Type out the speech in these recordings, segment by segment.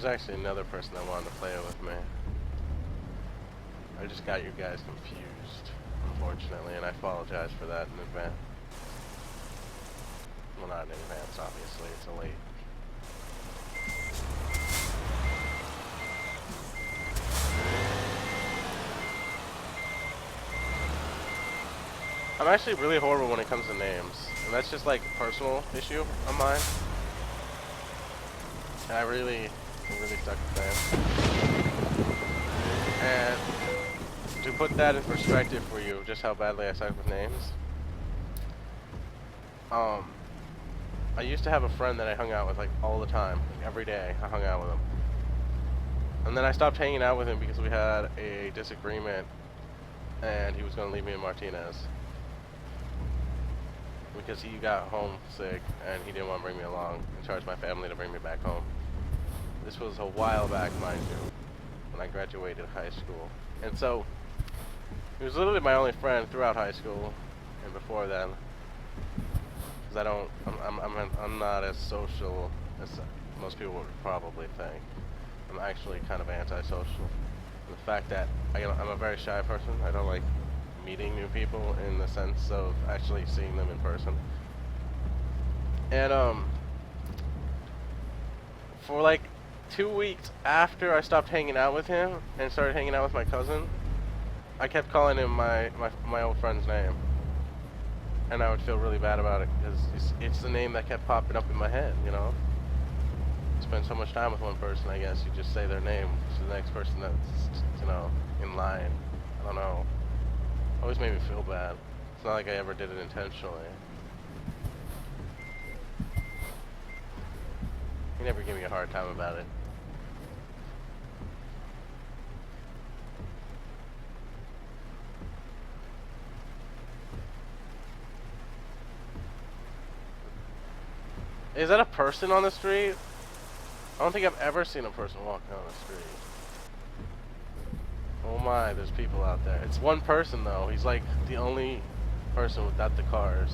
there's actually another person that wanted to play it with me. I just got you guys confused, unfortunately, and I apologize for that in advance. Well, not in advance, obviously. It's a late. I'm actually really horrible when it comes to names, and that's just like a personal issue of mine. And I really suck at names. And to put that in perspective for you, just how badly I suck with names. I used to have a friend that I hung out with like all the time, like every day. I hung out with him, and then I stopped hanging out with him because we had a disagreement, and he was going to leave me in Martinez. Because he got homesick and he didn't want to bring me along and charge my family to bring me back home. This was a while back, mind you, when I graduated high school. And so, he was literally my only friend throughout high school and before then. Because I'm not as social as most people would probably think. I'm actually kind of antisocial. And the fact that I'm a very shy person, I don't like meeting new people in the sense of actually seeing them in person. And for like 2 weeks after I stopped hanging out with him and started hanging out with my cousin, I kept calling him my old friend's name, and I would feel really bad about it because it's the name that kept popping up in my head. You know, you spend so much time with one person, I guess you just say their name to the next person that's in line. I don't know. Always made me feel bad. It's not like I ever did it intentionally. He never gave me a hard time about it. Is that a person on the street? I don't think I've ever seen a person walking on the street. Oh my, there's people out there. It's one person though. He's like the only person without the cars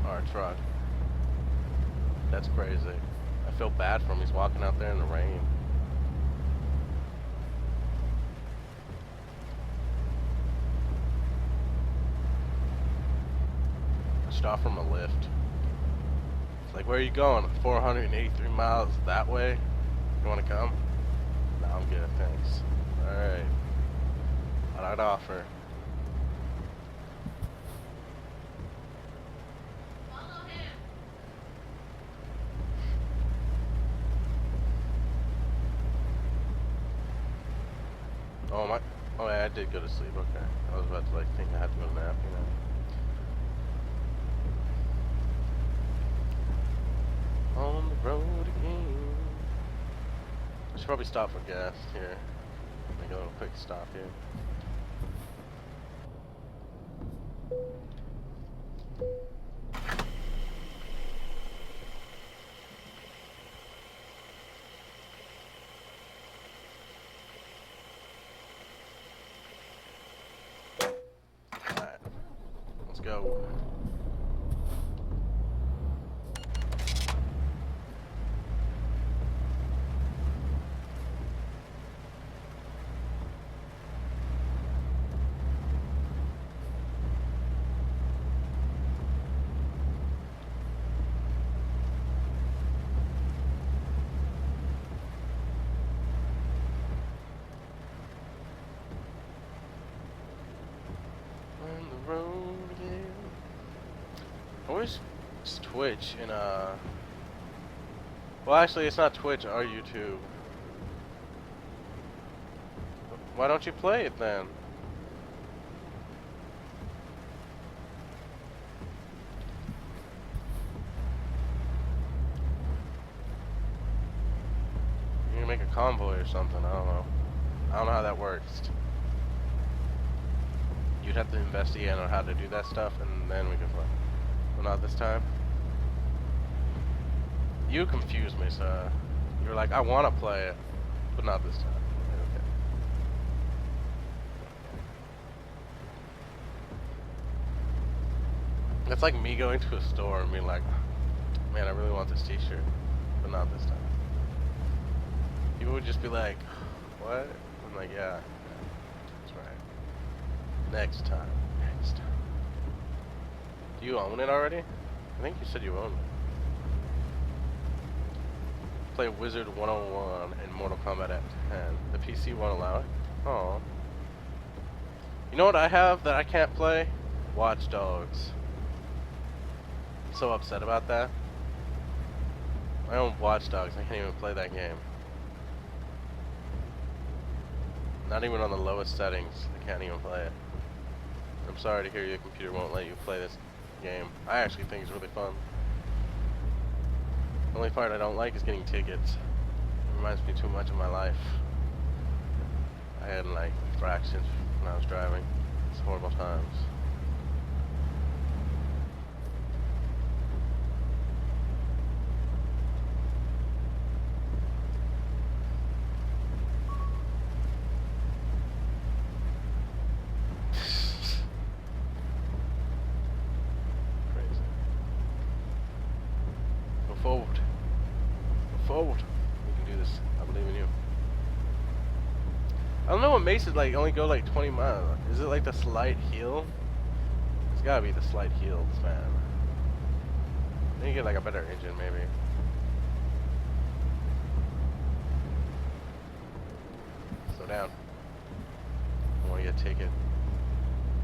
or a truck. That's crazy. I feel bad for him. He's walking out there in the rain. I should offer him a lift. It's like, where are you going? 483 miles that way? You want to come? No, I'm good, thanks. Alright. I'd offer. Follow him. Oh my! Oh yeah, I did go to sleep. Okay, I was about to like think I had to go nap. On the road again. I should probably stop for gas here. Make a little quick stop here. Alright, let's go. On the road again. I wish it's Twitch in well, actually, it's not Twitch or YouTube. Why don't you play it then? You can make a convoy or something. I don't know. I don't know how that works. You'd have to investigate on how to do that stuff, and then we can play. Well, not this time. You confused me, sir. You were like, I want to play it, but not this time. Okay. It's like me going to a store and being like, man, I really want this t-shirt, but not this time. People would just be like, what? I'm like, yeah, that's right. Next time. Next time. Do you own it already? I think you said you owned it. Play Wizard 101 and Mortal Kombat at 10. The PC won't allow it? Oh. You know what I have that I can't play? Watch Dogs. I'm so upset about that. I own Watch Dogs. I can't even play that game. Not even on the lowest settings. I can't even play it. I'm sorry to hear your computer won't let you play this game. I actually think it's really fun. The only part I don't like is getting tickets. It reminds me too much of my life. I had like fractions when I was driving. It's horrible times. Crazy. Go forward. Go forward. We can do this. I believe in you. I don't know what makes it like only go like 20 miles. Is it like the slight heel? It's gotta be the slight heels, man. Then you get like a better engine, maybe. Slow down. I want to get a ticket.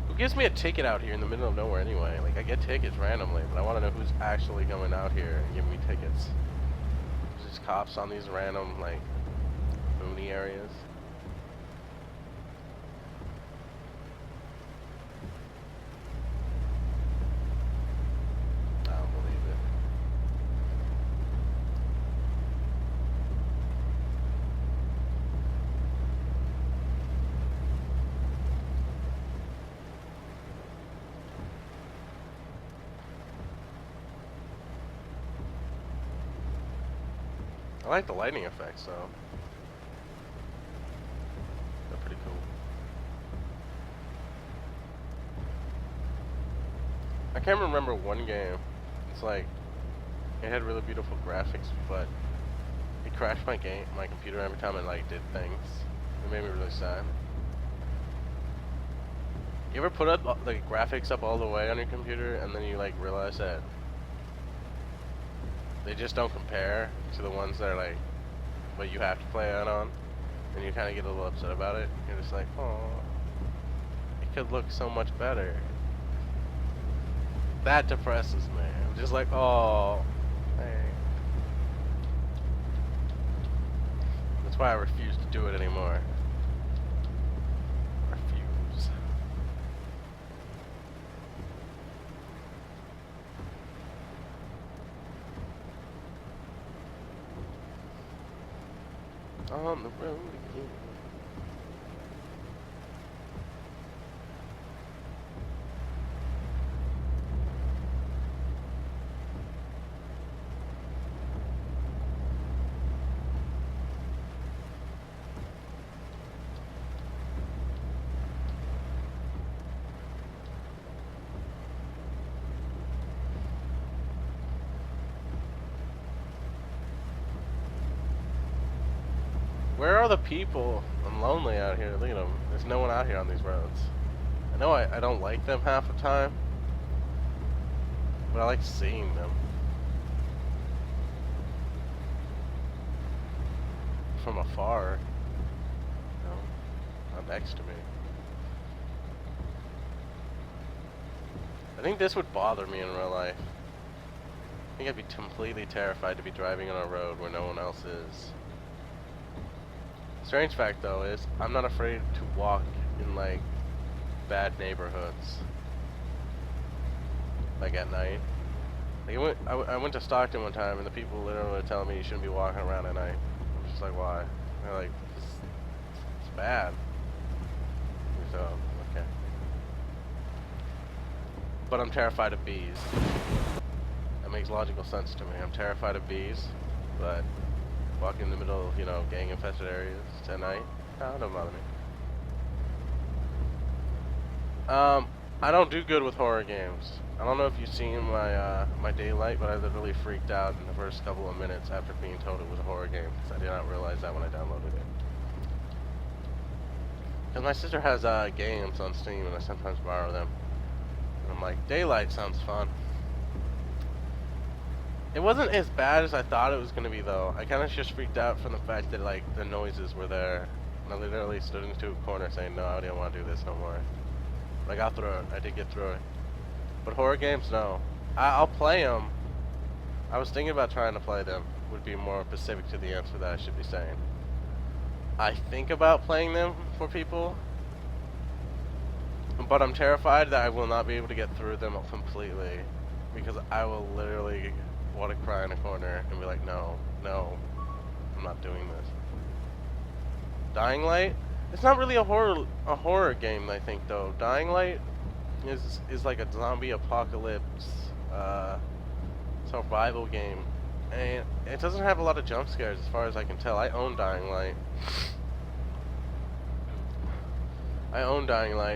Who gives me a ticket out here in the middle of nowhere anyway? Like I get tickets randomly, but I want to know who's actually coming out here and giving me tickets. There's just cops on these random like boony areas. I like the lighting effects though. They're pretty cool. I can't remember one game. It's like it had really beautiful graphics, but it crashed my computer every time it like did things. It made me really sad. You ever put up like graphics up all the way on your computer and then you like realize that they just don't compare to the ones that are like what you have to play it on, and you kind of get a little upset about it. You're just like, oh, it could look so much better. That depresses me. I'm just like, oh, hey. That's why I refuse to do it anymore. Refuse. On the road again. Where are the people? I'm lonely out here. Look at them. There's no one out here on these roads. I know I don't like them half the time, but I like seeing them from afar. You know, not next to me. I think this would bother me in real life. I think I'd be completely terrified to be driving on a road where no one else is. Strange fact though is I'm not afraid to walk in like bad neighborhoods like at night. Like I went to Stockton one time and the people literally were telling me you shouldn't be walking around at night. I'm just like, why? They're like, it's bad. So okay. But I'm terrified of bees. That makes logical sense to me. I'm terrified of bees, but walking in the middle of, you know, gang-infested areas at night, no, don't bother me. I don't do good with horror games. I don't know if you've seen my daylight, but I literally freaked out in the first couple of minutes after being told it was a horror game because I did not realize that when I downloaded it. Because my sister has games on Steam and I sometimes borrow them. And I'm like, daylight sounds fun. It wasn't as bad as I thought it was going to be though. I kind of just freaked out from the fact that like the noises were there. And I literally stood into a corner saying, no, I didn't want to do this no more. But I got through it. I did get through it. But horror games, no. I'll play them. I was thinking about trying to play them. Would be more specific to the answer that I should be saying. I think about playing them for people. But I'm terrified that I will not be able to get through them completely. Because I will literally want to cry in a corner and be like, no, no, I'm not doing this. Dying Light? It's not really a horror game, I think, though. Dying Light is like a zombie apocalypse survival game, and it doesn't have a lot of jump scares as far as I can tell. I own Dying Light.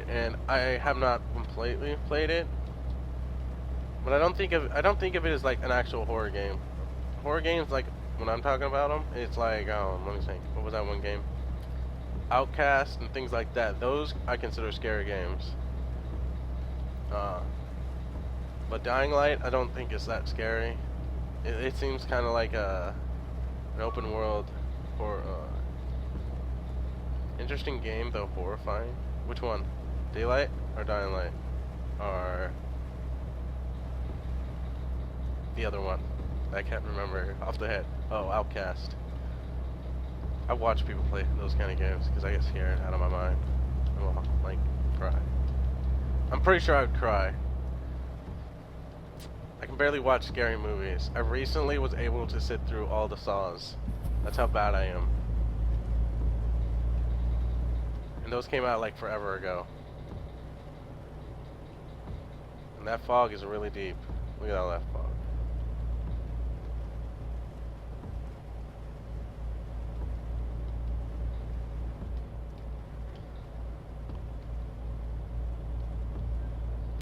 And I have not completely played it. But I don't think of it as like an actual horror game. Horror games, like when I'm talking about them, it's like let me think. What was that one game? Outcast and things like that. Those I consider scary games. But Dying Light, I don't think it's that scary. It seems kind of like an open world or interesting game, though horrifying. Which one? Daylight or Dying Light? Or the other one? I can't remember off the head. Oh, Outcast. I watch people play those kind of games because I get scared out of my mind. I will, like, cry. I'm pretty sure I would cry. I can barely watch scary movies. I recently was able to sit through all the Saws. That's how bad I am. And those came out like forever ago. And that fog is really deep. Look at all that fog.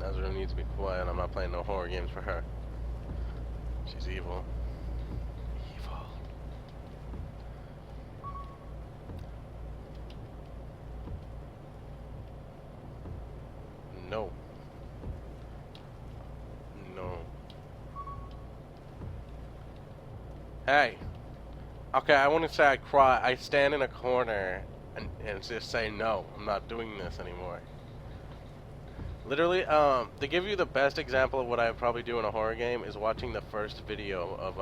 Nazareth needs to be quiet. I'm not playing no horror games for her. She's evil. Evil. No. No. Hey. Okay, I wouldn't say I cry. I stand in a corner and just say no. I'm not doing this anymore. Literally, to give you the best example of what I would probably do in a horror game is watching the first video of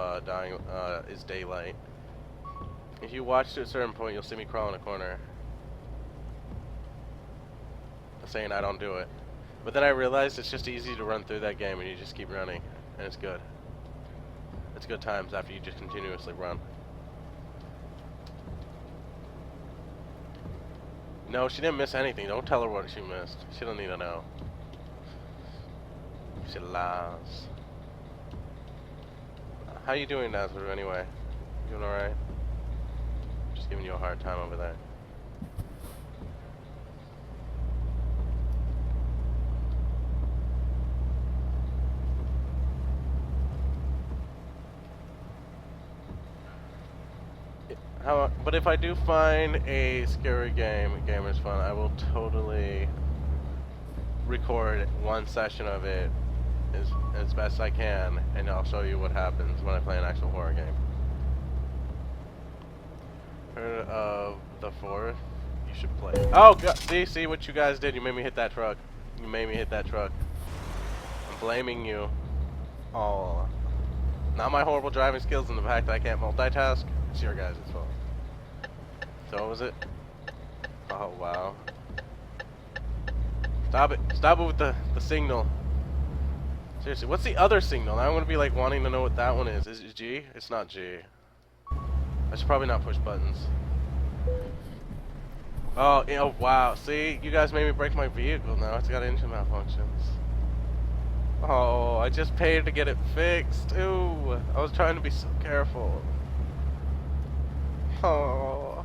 is Daylight. If you watch to a certain point, you'll see me crawl in a corner, saying I don't do it. But then I realized it's just easy to run through that game, and you just keep running, and it's good. It's good times after you just continuously run. No, she didn't miss anything. Don't tell her what she missed. She don't need to know. She lies. How you doing, Nazareth, anyway? You doing alright? Just giving you a hard time over there. But if I do find a scary game, Gamer's Fun, I will totally record one session of it as best I can, and I'll show you what happens when I play an actual horror game. Heard of The Fourth? You should play it. Oh, God, see what you guys did? You made me hit that truck. You made me hit that truck. I'm blaming you. Oh, not my horrible driving skills and the fact that I can't multitask. It's your guys' fault. So what was it? Oh, wow. Stop it. Stop it with the signal. Seriously, what's the other signal? Now I'm going to be like wanting to know what that one is. Is it G? It's not G. I should probably not push buttons. Oh, wow. See? You guys made me break my vehicle now. It's got engine malfunctions. Oh, I just paid to get it fixed. Ooh, I was trying to be so careful. Oh.